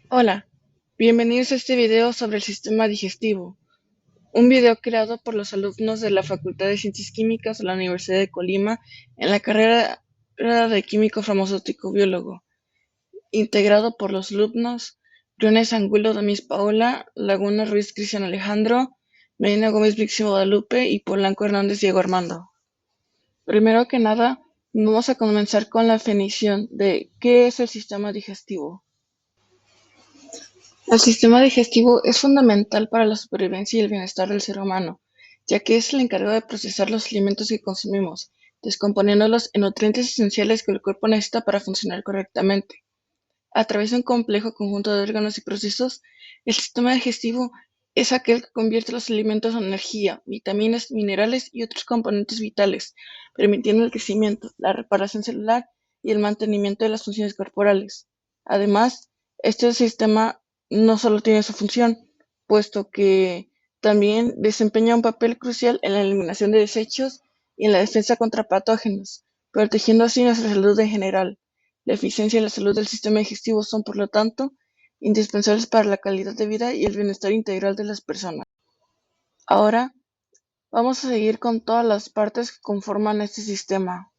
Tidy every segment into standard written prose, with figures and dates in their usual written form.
Hola, bienvenidos a este video sobre el sistema digestivo, un video creado por los alumnos de la Facultad de Ciencias Químicas de la Universidad de Colima en la carrera de Químico Farmacéutico Biólogo, integrado por los alumnos Briones Angulo Damis Paola, Laguna Ruiz Cristian Alejandro, Medina Gómez Vixi Guadalupe y Polanco Hernández Diego Armando. Primero que nada, vamos a comenzar con la definición de qué es el sistema digestivo. El sistema digestivo es fundamental para la supervivencia y el bienestar del ser humano, ya que es el encargado de procesar los alimentos que consumimos, descomponiéndolos en nutrientes esenciales que el cuerpo necesita para funcionar correctamente. A través de un complejo conjunto de órganos y procesos, el sistema digestivo es aquel que convierte los alimentos en energía, vitaminas, minerales y otros componentes vitales, permitiendo el crecimiento, la reparación celular y el mantenimiento de las funciones corporales. Además, este sistema no solo tiene su función, puesto que también desempeña un papel crucial en la eliminación de desechos y en la defensa contra patógenos, protegiendo así nuestra salud en general. La eficiencia y la salud del sistema digestivo son, por lo tanto, indispensables para la calidad de vida y el bienestar integral de las personas. Ahora, vamos a seguir con todas las partes que conforman este sistema.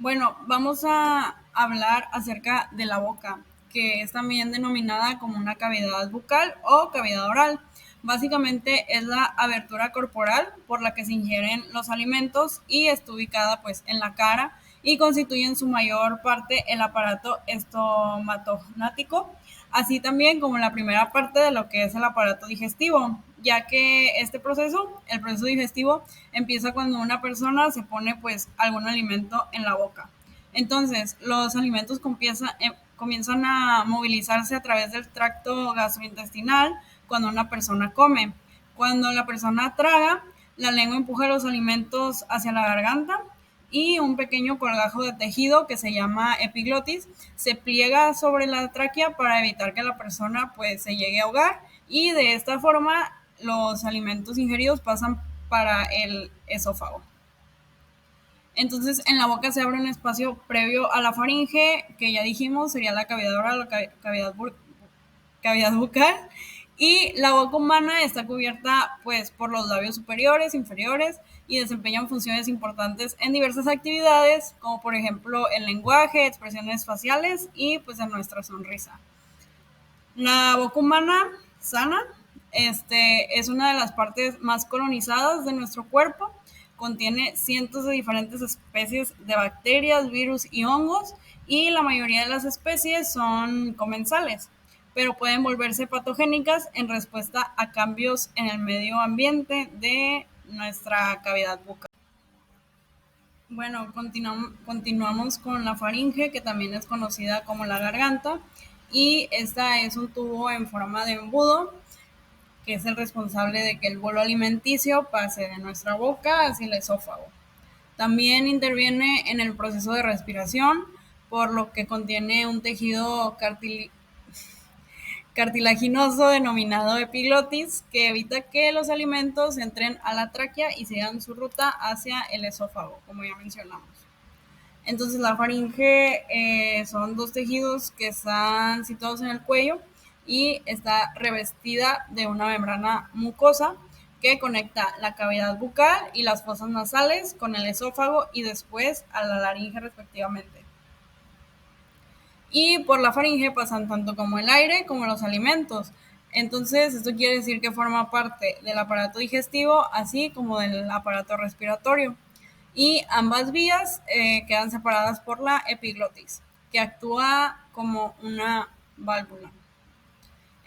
Bueno, vamos a hablar acerca de la boca, que es también denominada como una cavidad bucal o cavidad oral. Básicamente es la abertura corporal por la que se ingieren los alimentos y está ubicada pues en la cara y constituye en su mayor parte el aparato estomatognático, así también como la primera parte de lo que es el aparato digestivo, ya que este proceso, el proceso digestivo, empieza cuando una persona se pone pues algún alimento en la boca. Entonces, los alimentos comienzan a movilizarse a través del tracto gastrointestinal cuando una persona come. Cuando la persona traga, la lengua empuja los alimentos hacia la garganta y un pequeño colgajo de tejido que se llama epiglotis se pliega sobre la tráquea para evitar que la persona pues se llegue a ahogar, y de esta forma los alimentos ingeridos pasan para el esófago. Entonces, en la boca se abre un espacio previo a la faringe, que ya dijimos sería la cavidad oral o cavidad bucal, y la boca humana está cubierta pues por los labios superiores, inferiores, y desempeñan funciones importantes en diversas actividades, como por ejemplo el lenguaje, expresiones faciales y pues en nuestra sonrisa. La boca humana sana es una de las partes más colonizadas de nuestro cuerpo. Contiene cientos de diferentes especies de bacterias, virus y hongos, y la mayoría de las especies son comensales, pero pueden volverse patogénicas en respuesta a cambios en el medio ambiente de nuestra cavidad bucal. Bueno, continuamos con la faringe, que también es conocida como la garganta, y esta es un tubo en forma de embudo que es el responsable de que el bolo alimenticio pase de nuestra boca hacia el esófago. También interviene en el proceso de respiración, por lo que contiene un tejido cartilaginoso denominado epiglotis, que evita que los alimentos entren a la tráquea y sigan su ruta hacia el esófago, como ya mencionamos. Entonces la faringe son dos tejidos que están situados en el cuello y está revestida de una membrana mucosa que conecta la cavidad bucal y las fosas nasales con el esófago y después a la laringe respectivamente. Y por la faringe pasan tanto como el aire como los alimentos. Entonces, esto quiere decir que forma parte del aparato digestivo, así como del aparato respiratorio. Y ambas vías quedan separadas por la epiglotis, que actúa como una válvula.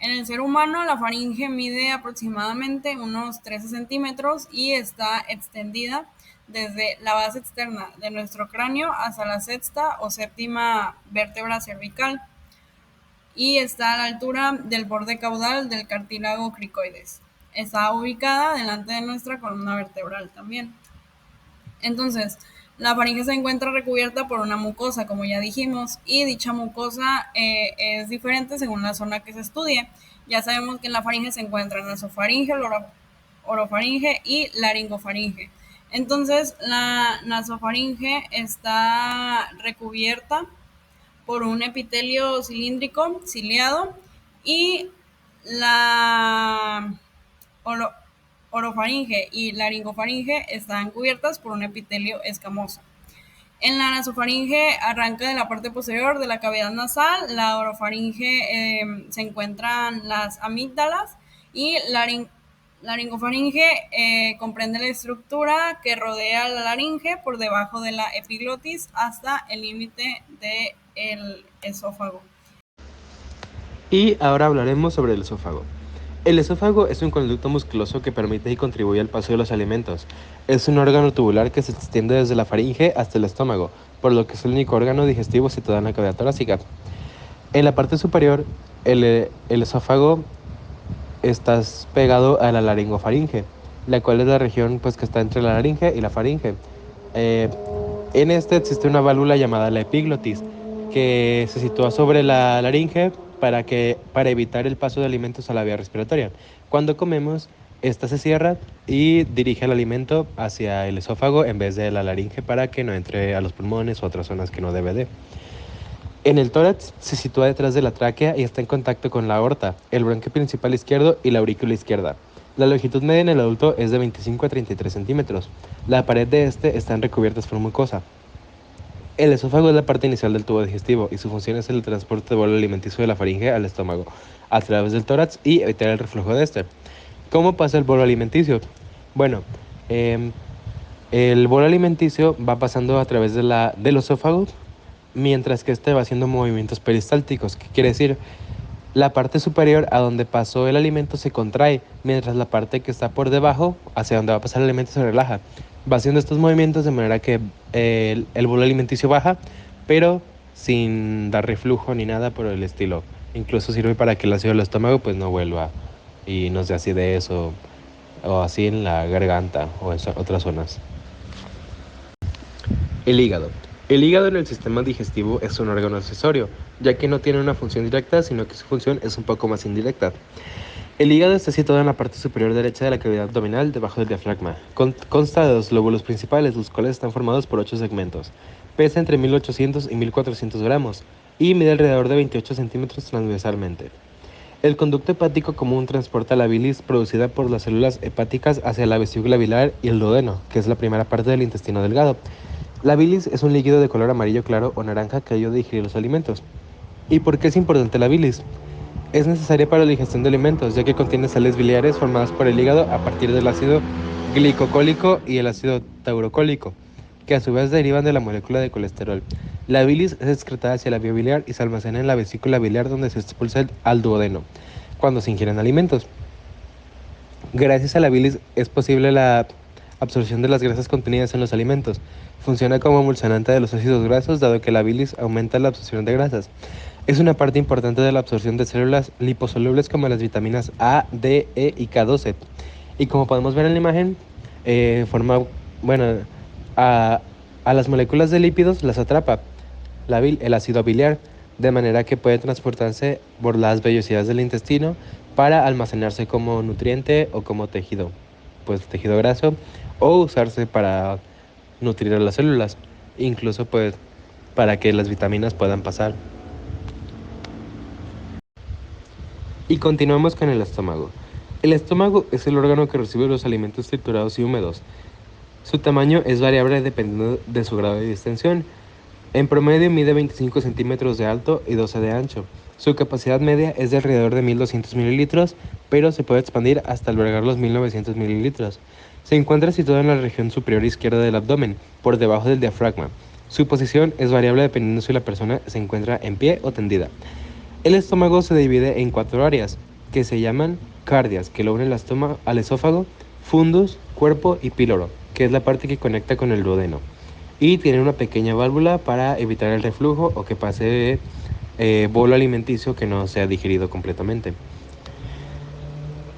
En el ser humano, la faringe mide aproximadamente unos 13 centímetros y está extendida desde la base externa de nuestro cráneo hasta la sexta o séptima vértebra cervical, y está a la altura del borde caudal del cartílago cricoides. Está ubicada delante de nuestra columna vertebral también. Entonces, la faringe se encuentra recubierta por una mucosa, como ya dijimos, y dicha mucosa es diferente según la zona que se estudie. Ya sabemos que en la faringe se encuentra nasofaringe, orofaringe y laringofaringe. Entonces, la nasofaringe está recubierta por un epitelio cilíndrico ciliado y la orofaringe y laringofaringe están cubiertas por un epitelio escamoso. En la nasofaringe arranca de la parte posterior de la cavidad nasal, la orofaringe se encuentran las amígdalas y la laringofaringe comprende la estructura que rodea la laringe por debajo de la epiglotis hasta el límite del esófago. Y ahora hablaremos sobre el esófago. El esófago es un conducto musculoso que permite y contribuye al paso de los alimentos. Es un órgano tubular que se extiende desde la faringe hasta el estómago, por lo que es el único órgano digestivo situado en la cavidad torácica. En la parte superior, el esófago está pegado a la laringofaringe, la cual es la región pues, que está entre la laringe y la faringe. En este existe una válvula llamada la epiglotis, que se sitúa sobre la laringe para evitar el paso de alimentos a la vía respiratoria. Cuando comemos, esta se cierra y dirige el alimento hacia el esófago en vez de la laringe para que no entre a los pulmones u otras zonas que no debe de. En el tórax se sitúa detrás de la tráquea y está en contacto con la aorta, el bronquio principal izquierdo y la aurícula izquierda. La longitud media en el adulto es de 25 a 33 centímetros. La pared de este están recubiertas por mucosa. El esófago es la parte inicial del tubo digestivo y su función es el transporte de bolo alimenticio de la faringe al estómago a través del tórax y evitar el reflujo de este. ¿Cómo pasa el bolo alimenticio? Bueno, el bolo alimenticio va pasando a través del esófago mientras que este va haciendo movimientos peristálticos, que quiere decir la parte superior a donde pasó el alimento se contrae, mientras la parte que está por debajo, hacia donde va a pasar el alimento, se relaja. Va haciendo estos movimientos de manera que el bolo alimenticio baja, pero sin dar reflujo ni nada por el estilo. Incluso sirve para que el ácido del estómago pues no vuelva y nos dé acidez o así en la garganta o en otras zonas. El hígado. El hígado en el sistema digestivo es un órgano accesorio, ya que no tiene una función directa, sino que su función es un poco más indirecta. El hígado está situado en la parte superior derecha de la cavidad abdominal, debajo del diafragma. Consta de dos lóbulos principales, los cuales están formados por 8 segmentos. Pesa entre 1800 y 1400 gramos y mide alrededor de 28 centímetros transversalmente. El conducto hepático común transporta la bilis producida por las células hepáticas hacia la vesícula biliar y el duodeno, que es la primera parte del intestino delgado. La bilis es un líquido de color amarillo claro o naranja que ayuda a digerir los alimentos. ¿Y por qué es importante la bilis? Es necesaria para la digestión de alimentos, ya que contiene sales biliares formadas por el hígado a partir del ácido glicocólico y el ácido taurocólico, que a su vez derivan de la molécula de colesterol. La bilis es excretada hacia la vía biliar y se almacena en la vesícula biliar, donde se expulsa al duodeno cuando se ingieren alimentos. Gracias a la bilis es posible la absorción de las grasas contenidas en los alimentos. Funciona como emulsionante de los ácidos grasos, dado que la bilis aumenta la absorción de grasas. Es una parte importante de la absorción de células liposolubles como las vitaminas A, D, E y K12. Y como podemos ver en la imagen, a las moléculas de lípidos las atrapa el ácido biliar, de manera que puede transportarse por las vellosidades del intestino para almacenarse como nutriente o como tejido, pues tejido graso, o usarse para nutrir a las células, incluso pues para que las vitaminas puedan pasar. Y continuamos con el estómago. El estómago es el órgano que recibe los alimentos triturados y húmedos. Su tamaño es variable dependiendo de su grado de distensión. En promedio mide 25 centímetros de alto y 12 de ancho. Su capacidad media es de alrededor de 1200 mililitros, pero se puede expandir hasta albergar los 1900 mililitros. Se encuentra situado en la región superior izquierda del abdomen, por debajo del diafragma. Su posición es variable dependiendo si la persona se encuentra en pie o tendida. El estómago se divide en 4 áreas, que se llaman cardias, que lo unen al esófago, fundus, cuerpo y píloro, que es la parte que conecta con el duodeno. Y tiene una pequeña válvula para evitar el reflujo o que pase bolo alimenticio que no sea digerido completamente.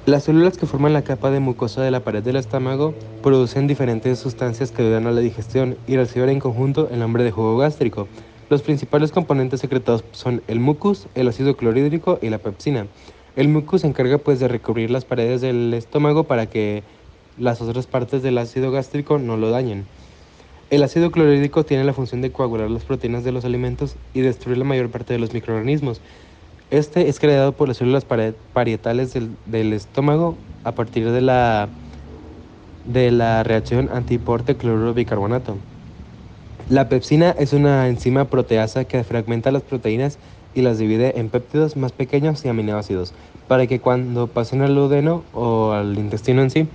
Las células que forman la capa de mucosa de la pared del estómago producen diferentes sustancias que ayudan a la digestión y reciben en conjunto el nombre de jugo gástrico. Los principales componentes secretados son el mucus, el ácido clorhídrico y la pepsina. El mucus se encarga pues de recubrir las paredes del estómago para que las otras partes del ácido gástrico no lo dañen. El ácido clorhídrico tiene la función de coagular las proteínas de los alimentos y destruir la mayor parte de los microorganismos. Este es creado por las células parietales del estómago a partir de la reacción antiporte cloruro bicarbonato. La pepsina es una enzima proteasa que fragmenta las proteínas y las divide en péptidos más pequeños y aminoácidos, para que cuando pasen al duodeno o al intestino en sí,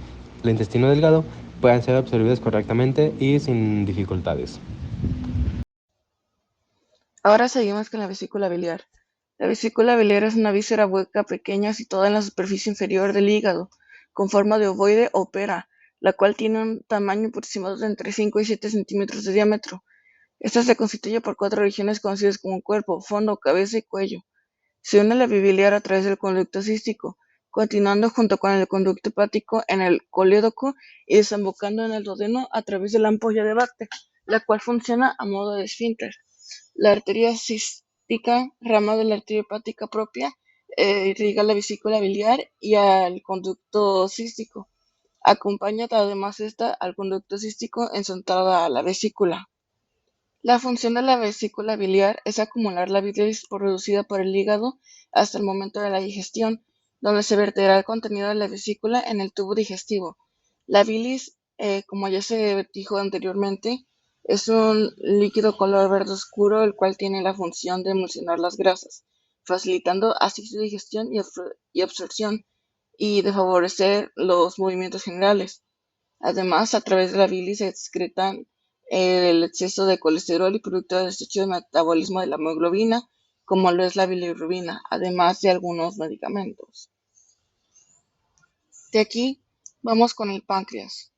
el intestino delgado, puedan ser absorbidos correctamente y sin dificultades. Ahora seguimos con la vesícula biliar. La vesícula biliar es una víscera hueca pequeña situada en la superficie inferior del hígado, con forma de ovoide o pera, la cual tiene un tamaño aproximado de entre 5 y 7 centímetros de diámetro. Esta se constituye por 4 regiones conocidas como cuerpo, fondo, cabeza y cuello. Se une a la biliar a través del conducto cístico, continuando junto con el conducto hepático en el colédoco y desembocando en el duodeno a través de la ampolla de Bartter, la cual funciona a modo de esfínter. La arteria cística, rama de la arteria hepática propia, irriga la vesícula biliar y al conducto cístico. Acompaña además esta al conducto cístico en su entrada a la vesícula. La función de la vesícula biliar es acumular la bilis producida por el hígado hasta el momento de la digestión, donde se verterá el contenido de la vesícula en el tubo digestivo. La bilis, como ya se dijo anteriormente, es un líquido color verde oscuro, el cual tiene la función de emulsionar las grasas, facilitando así su digestión y absorción, y de favorecer los movimientos generales. Además, a través de la bilis se excretan el exceso de colesterol y producto del desecho de metabolismo de la hemoglobina, como lo es la bilirrubina, además de algunos medicamentos. De aquí vamos con el páncreas.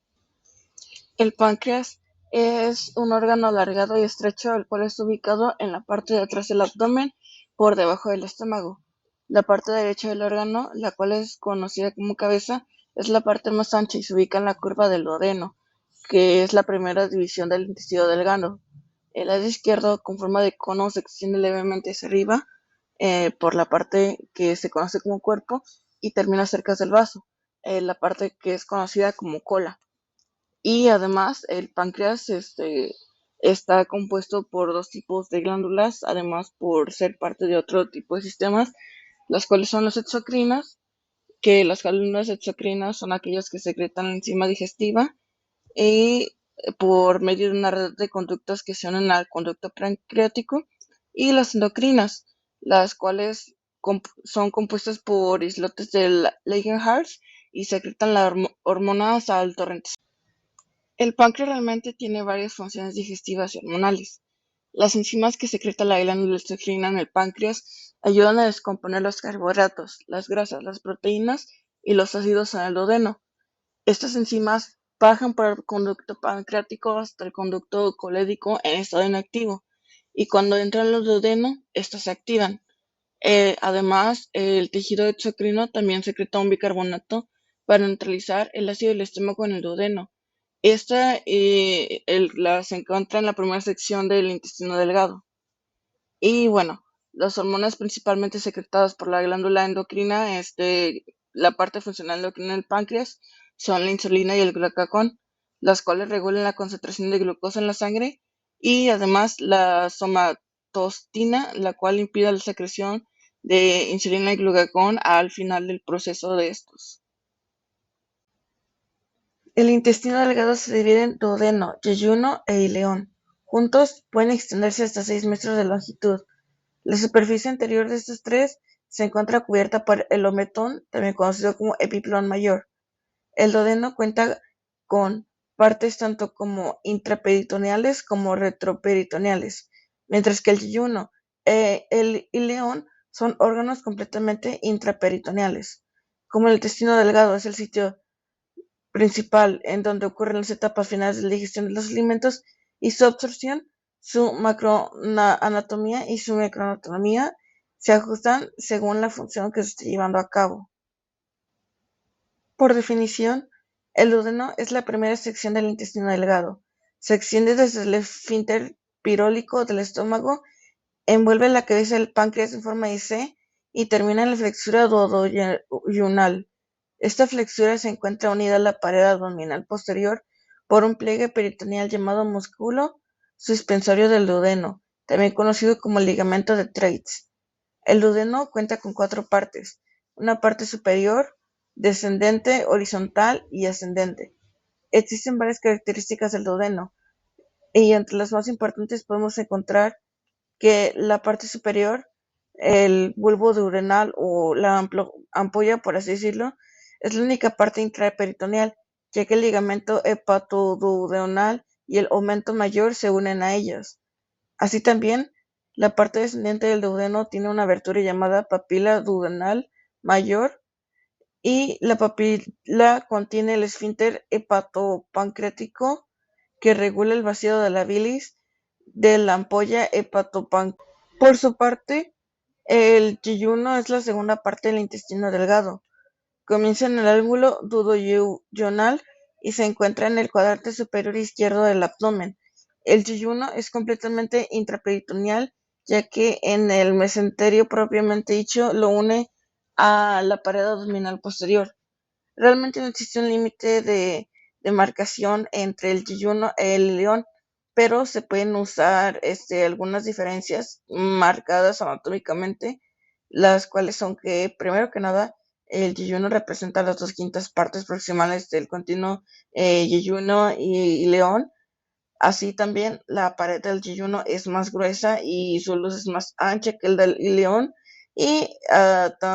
El páncreas es un órgano alargado y estrecho, el cual está ubicado en la parte de atrás del abdomen, por debajo del estómago. La parte derecha del órgano, la cual es conocida como cabeza, es la parte más ancha y se ubica en la curva del duodeno, que es la primera división del intestino delgado. El lado izquierdo, con forma de cono, se extiende levemente hacia arriba por la parte que se conoce como cuerpo y termina cerca del vaso, la parte que es conocida como cola. Y además el páncreas está compuesto por dos tipos de glándulas, además por ser parte de otro tipo de sistemas, las cuales son las exocrinas, que las glándulas exocrinas son aquellas que secretan la enzima digestiva y por medio de una red de conductos que se unen al conducto pancreático, y las endocrinas, las cuales son compuestas por islotes del Langerhans y secretan las hormonas al torrente. El páncreas realmente tiene varias funciones digestivas y hormonales. Las enzimas que secreta la glándula exocrina en el páncreas ayudan a descomponer los carbohidratos, las grasas, las proteínas y los ácidos en el duodeno. Estas enzimas bajan por el conducto pancreático hasta el conducto colédico en estado inactivo, y cuando entran al duodeno, estas se activan. Además, el tejido exocrino también secreta un bicarbonato para neutralizar el ácido del estómago en el duodeno. Esta se encuentra en la primera sección del intestino delgado. Y bueno, las hormonas principalmente secretadas por la glándula endocrina, la parte funcional endocrina del páncreas, son la insulina y el glucagón, las cuales regulan la concentración de glucosa en la sangre, y además la somatostina, la cual impide la secreción de insulina y glucagón al final del proceso de estos. El intestino delgado se divide en duodeno, yeyuno e ileón. Juntos pueden extenderse hasta 6 metros de longitud. La superficie anterior de estos tres se encuentra cubierta por el ometón, también conocido como epiplón mayor. El duodeno cuenta con partes tanto como intraperitoneales como retroperitoneales, mientras que el yeyuno e el ileón son órganos completamente intraperitoneales. Como el intestino delgado es el sitio principal en donde ocurren las etapas finales de la digestión de los alimentos y su absorción, su macroanatomía y su microanatomía se ajustan según la función que se esté llevando a cabo. Por definición, el duodeno es la primera sección del intestino delgado. Se extiende desde el esfínter pirólico del estómago, envuelve la cabeza del páncreas en forma de C y termina en la flexura duodenal. Esta flexura se encuentra unida a la pared abdominal posterior por un pliegue peritoneal llamado músculo suspensorio del duodeno, también conocido como ligamento de Treitz. El duodeno cuenta con 4 partes: una parte superior, descendente, horizontal y ascendente. Existen varias características del duodeno, y entre las más importantes podemos encontrar que la parte superior, el bulbo duodenal o la ampolla, por así decirlo, es la única parte intraperitoneal, ya que el ligamento hepatoduodenal y el aumento mayor se unen a ellos. Así también, la parte descendente del duodeno tiene una abertura llamada papila duodenal mayor, y la papila contiene el esfínter hepatopancreático que regula el vaciado de la bilis de la ampolla hepatopancreática. Por su parte, el yeyuno es la segunda parte del intestino delgado. Comienza en el ángulo duodenal y se encuentra en el cuadrante superior izquierdo del abdomen. El yeyuno es completamente intraperitoneal, ya que en el mesenterio propiamente dicho lo une a la pared abdominal posterior. Realmente no existe un límite de demarcación entre el yeyuno y el ileón, pero se pueden usar algunas diferencias marcadas anatómicamente, las cuales son que, primero que nada, el yeyuno representa las 2/5 partes proximales del continuo yeyuno y ileón. Así también, la pared del yeyuno es más gruesa y su luz es más ancha que el del ileón. Y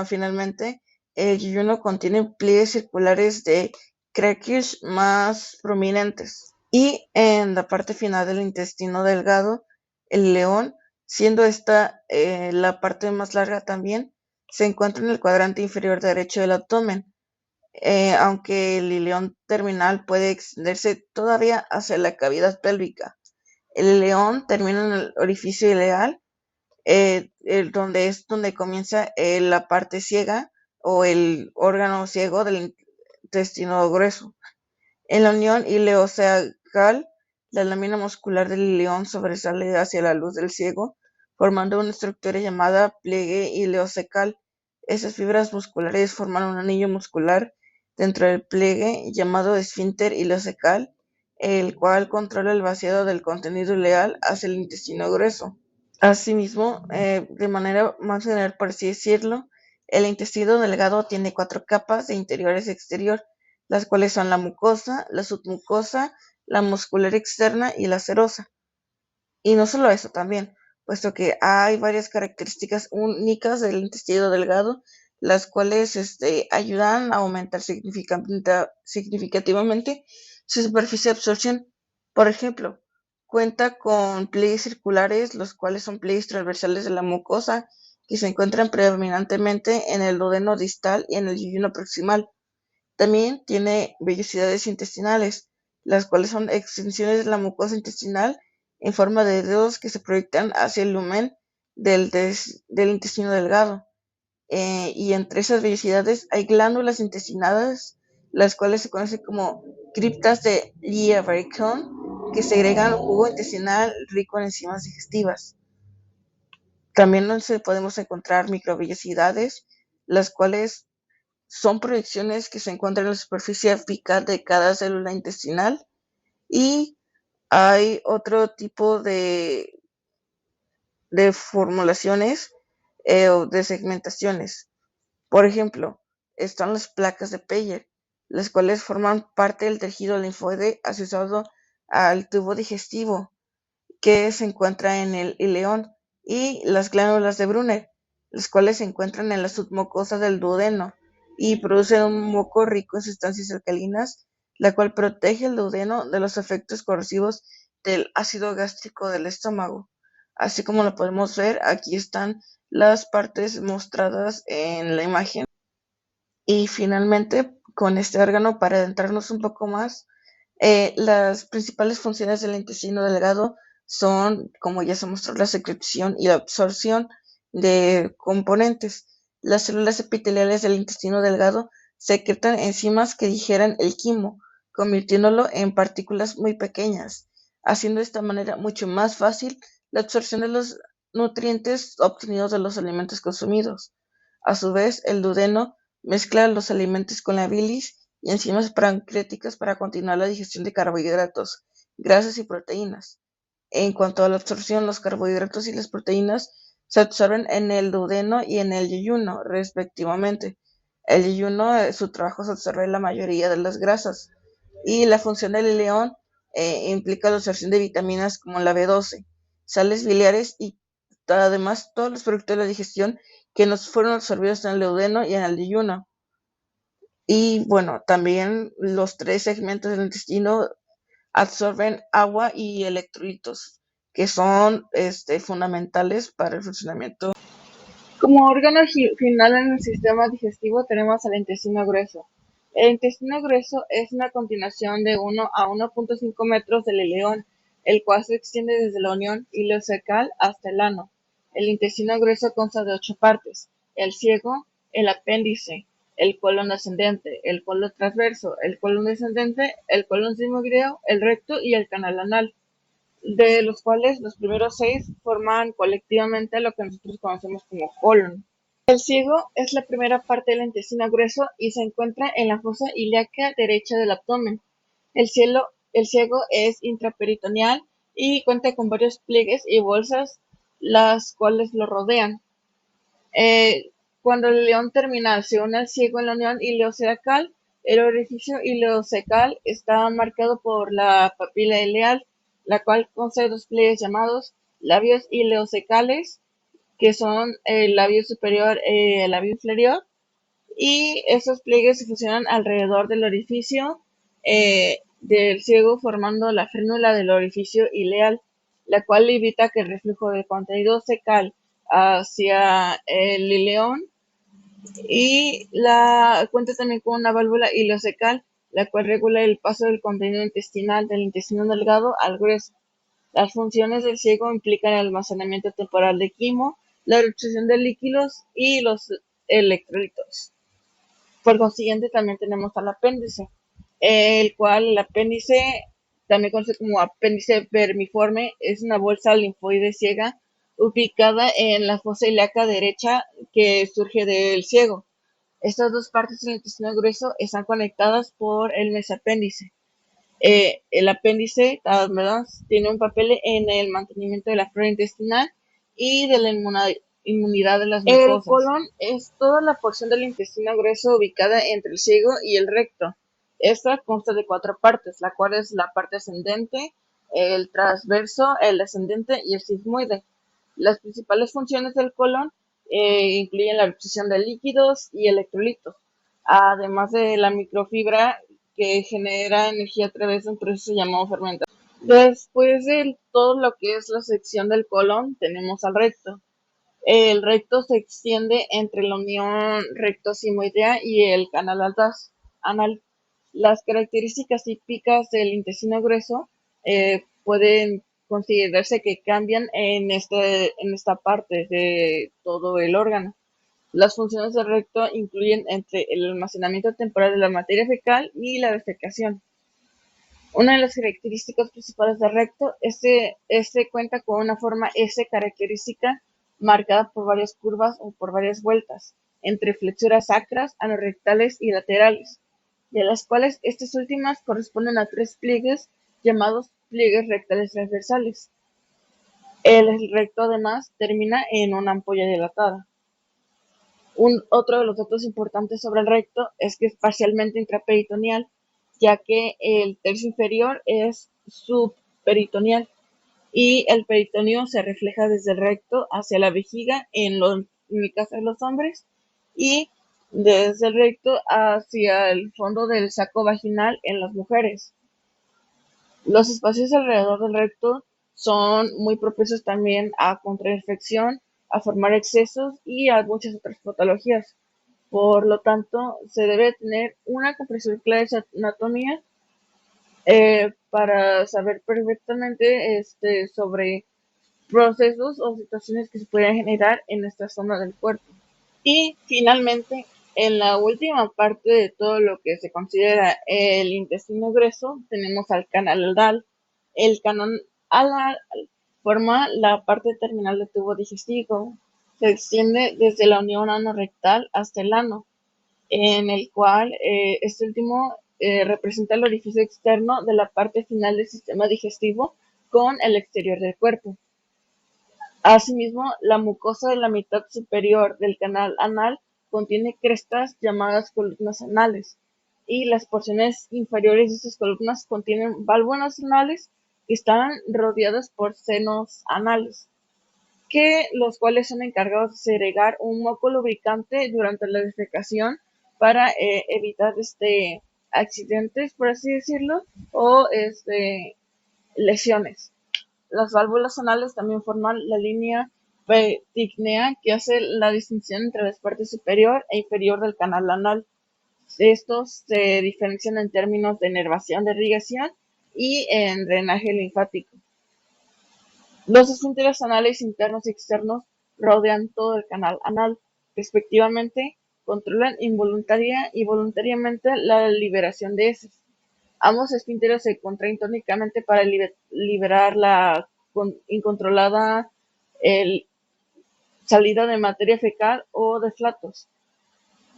finalmente, el yeyuno contiene pliegues circulares de Kreksch más prominentes. Y en la parte final del intestino delgado, el ileón, siendo esta la parte más larga también, se encuentra en el cuadrante inferior derecho del abdomen. Aunque el ileón terminal puede extenderse todavía hacia la cavidad pélvica. El ileón termina en el orificio ileal, donde comienza la parte ciega o el órgano ciego del intestino grueso. En la unión ileocecal, la lámina muscular del ileón sobresale hacia la luz del ciego, formando una estructura llamada pliegue ileocecal. Esas fibras musculares forman un anillo muscular dentro del pliegue llamado esfínter ileocecal, el cual controla el vaciado del contenido ileal hacia el intestino grueso. Asimismo, de manera más general, por así decirlo, el intestino delgado tiene 4 capas de interiores y exterior, las cuales son la mucosa, la submucosa, la muscular externa y la serosa. Y no solo eso también, puesto que hay varias características únicas del intestino delgado, las cuales ayudan a aumentar significativamente su superficie de absorción. Por ejemplo, cuenta con pliegues circulares, los cuales son pliegues transversales de la mucosa, que se encuentran predominantemente en el duodeno distal y en el yeyuno proximal. También tiene vellosidades intestinales, las cuales son extensiones de la mucosa intestinal en forma de dedos que se proyectan hacia el lumen del intestino delgado. Y entre esas vellosidades hay glándulas intestinales, las cuales se conocen como criptas de Lea-Varicon, que segregan jugo intestinal rico en enzimas digestivas. También podemos encontrar microvellosidades, las cuales son proyecciones que se encuentran en la superficie apical de cada célula intestinal. Y hay otro tipo de formulaciones o de segmentaciones. Por ejemplo, están las placas de Peyer, las cuales forman parte del tejido linfoide asociado al tubo digestivo que se encuentra en el ileón, y las glándulas de Brunner, las cuales se encuentran en la submucosa del duodeno y producen un moco rico en sustancias alcalinas, la cual protege el duodeno de los efectos corrosivos del ácido gástrico del estómago. Así como lo podemos ver, aquí están las partes mostradas en la imagen. Y finalmente, con este órgano, para adentrarnos un poco más, las principales funciones del intestino delgado son, como ya se mostró, la secreción y la absorción de componentes. Las células epiteliales del intestino delgado secretan enzimas que digieren el quimo, convirtiéndolo en partículas muy pequeñas, haciendo de esta manera mucho más fácil la absorción de los nutrientes obtenidos de los alimentos consumidos. A su vez, el duodeno mezcla los alimentos con la bilis y enzimas pancreáticas para continuar la digestión de carbohidratos, grasas y proteínas. En cuanto a la absorción, los carbohidratos y las proteínas se absorben en el duodeno y en el yeyuno, respectivamente. El yeyuno, su trabajo es absorber la mayoría de las grasas, y la función del ileón implica la absorción de vitaminas como la B12, sales biliares y además todos los productos de la digestión que nos fueron absorbidos en el duodeno y en el yeyuno. Y bueno, también los tres segmentos del intestino absorben agua y electrolitos, que son fundamentales para el funcionamiento. Como órgano final en el sistema digestivo tenemos el intestino grueso. El intestino grueso es una continuación de 1 a 1.5 metros del ileón, el cual se extiende desde la unión ileocecal hasta el ano. El intestino grueso consta de 8 partes: el ciego, el apéndice, el colon ascendente, el colon transverso, el colon descendente, el colon sigmoideo, el recto y el canal anal, de los cuales los primeros 6 forman colectivamente lo que nosotros conocemos como colon. El ciego es la primera parte del intestino grueso y se encuentra en la fosa ilíaca derecha del abdomen. El ciego es intraperitoneal y cuenta con varios pliegues y bolsas las cuales lo rodean. Cuando el león terminal se une al ciego en la unión ileocecal, el orificio ileocecal está marcado por la papila ileal, la cual consta de dos pliegues llamados labios ileocecales, que son el labio superior y el labio inferior, y esos pliegues se fusionan alrededor del orificio del ciego, formando la férmula del orificio ileal, la cual evita que el reflujo de contenido fecal hacia el ileón, y la cuenta también con una válvula ileocecal, la cual regula el paso del contenido intestinal del intestino delgado al grueso. Las funciones del ciego implican el almacenamiento temporal de quimo, la reducción de líquidos y los electrolitos. Por consiguiente, también tenemos al apéndice, el apéndice, también conocido como apéndice vermiforme, es una bolsa linfoide ciega ubicada en la fosa ilíaca derecha que surge del ciego. Estas dos partes del intestino grueso están conectadas por el mesapéndice. El apéndice, además, tiene un papel en el mantenimiento de la flora intestinal y de la inmunidad de las mucosas. El colon es toda la porción del intestino grueso ubicada entre el ciego y el recto. Esta consta de 4 partes, la cual es la parte ascendente, el transverso, el descendente y el sigmoide. Las principales funciones del colon incluyen la absorción de líquidos y electrolitos, además de la microfibra que genera energía a través de un proceso llamado fermentación. Después de todo lo que es la sección del colon, tenemos al recto. El recto se extiende entre la unión recto-sigmoidea y el canal anal. Las características típicas del intestino grueso pueden considerarse que cambian en esta parte de todo el órgano. Las funciones del recto incluyen entre el almacenamiento temporal de la materia fecal y la defecación. Una de las características principales del recto es que este cuenta con una forma S característica marcada por varias curvas o por varias vueltas, entre flexuras sacras, anorrectales y laterales, de las cuales estas últimas corresponden a 3 pliegues llamados pliegues rectales transversales. El recto además termina en una ampolla dilatada. Otro de los datos importantes sobre el recto es que es parcialmente intraperitoneal, ya que el tercio inferior es subperitoneal y el peritoneo se refleja desde el recto hacia la vejiga en el caso de los hombres, y desde el recto hacia el fondo del saco vaginal en las mujeres. Los espacios alrededor del recto son muy propensos también a contrainfección, a formar excesos y a muchas otras patologías. Por lo tanto, se debe tener una comprensión clara de esa anatomía para saber perfectamente sobre procesos o situaciones que se pueden generar en esta zona del cuerpo. Y finalmente, en la última parte de todo lo que se considera el intestino grueso, tenemos al canal anal. El canal anal forma la parte terminal del tubo digestivo. Se extiende desde la unión ano rectal hasta el ano. en el cual este último representa el orificio externo de la parte final del sistema digestivo con el exterior del cuerpo. Asimismo, la mucosa de la mitad superior del canal anal contiene crestas llamadas columnas anales, y las porciones inferiores de estas columnas contienen válvulas anales que están rodeadas por senos anales, que los cuales son encargados de segregar un moco lubricante durante la defecación para evitar accidentes, por así decirlo, o lesiones. Las válvulas anales también forman la línea peritnea que hace la distinción entre la parte superior e inferior del canal anal. Estos se diferencian en términos de inervación de irrigación y en drenaje linfático. Los esfínteres anales internos y externos rodean todo el canal anal, respectivamente, controlan involuntaria y voluntariamente la liberación de heces. Ambos esfínteres se contraen tónicamente para liberar la incontrolada salida de materia fecal o de flatos,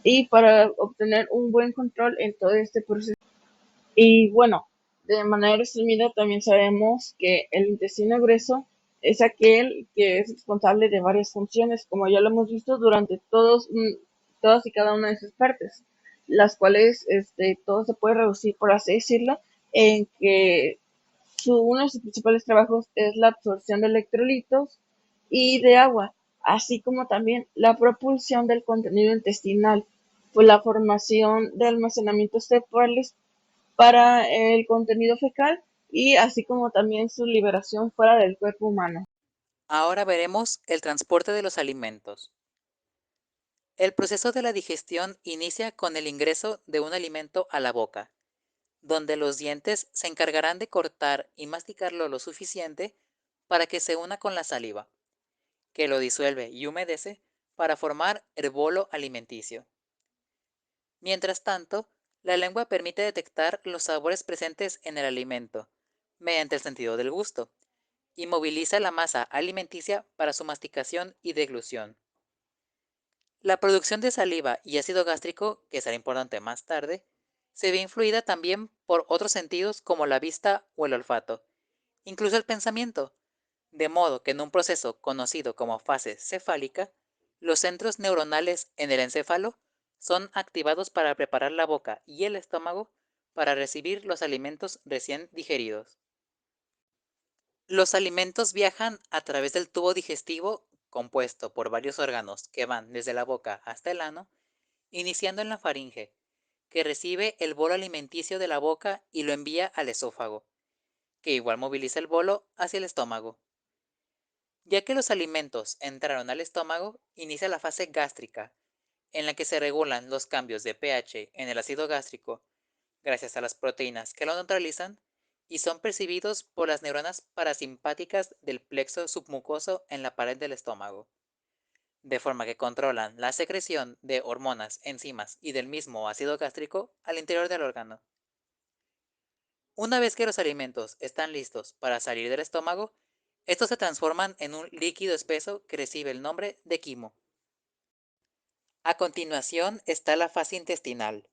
y para obtener un buen control en todo este proceso. Y bueno, de manera resumida también sabemos que el intestino grueso es aquel que es responsable de varias funciones, como ya lo hemos visto durante todas y cada una de sus partes, las cuales todo se puede reducir, por así decirlo, en que uno de sus principales trabajos es la absorción de electrolitos y de agua, así como también la propulsión del contenido intestinal, pues la formación de almacenamientos cefales para el contenido fecal, y así como también su liberación fuera del cuerpo humano. Ahora veremos el transporte de los alimentos. El proceso de la digestión inicia con el ingreso de un alimento a la boca, donde los dientes se encargarán de cortar y masticarlo lo suficiente para que se una con la saliva, que lo disuelve y humedece para formar el bolo alimenticio. Mientras tanto, la lengua permite detectar los sabores presentes en el alimento, mediante el sentido del gusto, y moviliza la masa alimenticia para su masticación y deglución. La producción de saliva y ácido gástrico, que será importante más tarde, se ve influida también por otros sentidos como la vista o el olfato, incluso el pensamiento, de modo que en un proceso conocido como fase cefálica, los centros neuronales en el encéfalo son activados para preparar la boca y el estómago para recibir los alimentos recién digeridos. Los alimentos viajan a través del tubo digestivo compuesto por varios órganos que van desde la boca hasta el ano, iniciando en la faringe, que recibe el bolo alimenticio de la boca y lo envía al esófago, que igual moviliza el bolo hacia el estómago. Ya que los alimentos entraron al estómago, inicia la fase gástrica, en la que se regulan los cambios de pH en el ácido gástrico, gracias a las proteínas que lo neutralizan, y son percibidos por las neuronas parasimpáticas del plexo submucoso en la pared del estómago, de forma que controlan la secreción de hormonas, enzimas y del mismo ácido gástrico al interior del órgano. Una vez que los alimentos están listos para salir del estómago, estos se transforman en un líquido espeso que recibe el nombre de quimo. A continuación está la fase intestinal,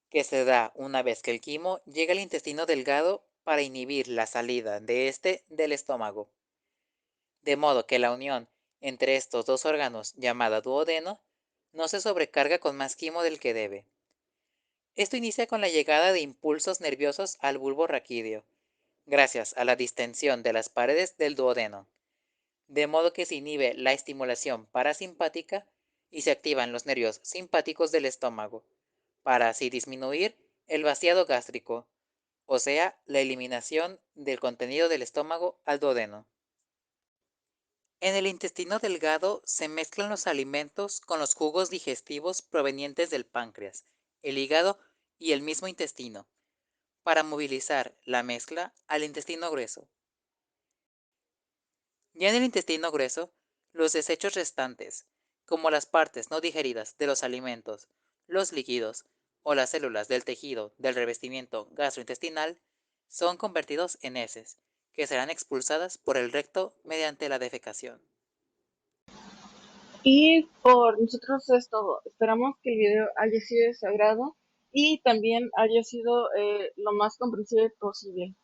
que se da una vez que el quimo llega al intestino delgado para inhibir la salida de este del estómago, de modo que la unión entre estos dos órganos, llamada duodeno, no se sobrecarga con más quimo del que debe. Esto inicia con la llegada de impulsos nerviosos al bulbo raquídeo, gracias a la distensión de las paredes del duodeno, de modo que se inhibe la estimulación parasimpática y se activan los nervios simpáticos del estómago, para así disminuir el vaciado gástrico, o sea, la eliminación del contenido del estómago al duodeno. En el intestino delgado se mezclan los alimentos con los jugos digestivos provenientes del páncreas, el hígado y el mismo intestino, para movilizar la mezcla al intestino grueso. Ya en el intestino grueso, los desechos restantes, como las partes no digeridas de los alimentos, los líquidos o las células del tejido del revestimiento gastrointestinal, son convertidos en heces, que serán expulsadas por el recto mediante la defecación. Y por nosotros es todo. Esperamos que el video haya sido de su agrado y también haya sido lo más comprensible posible.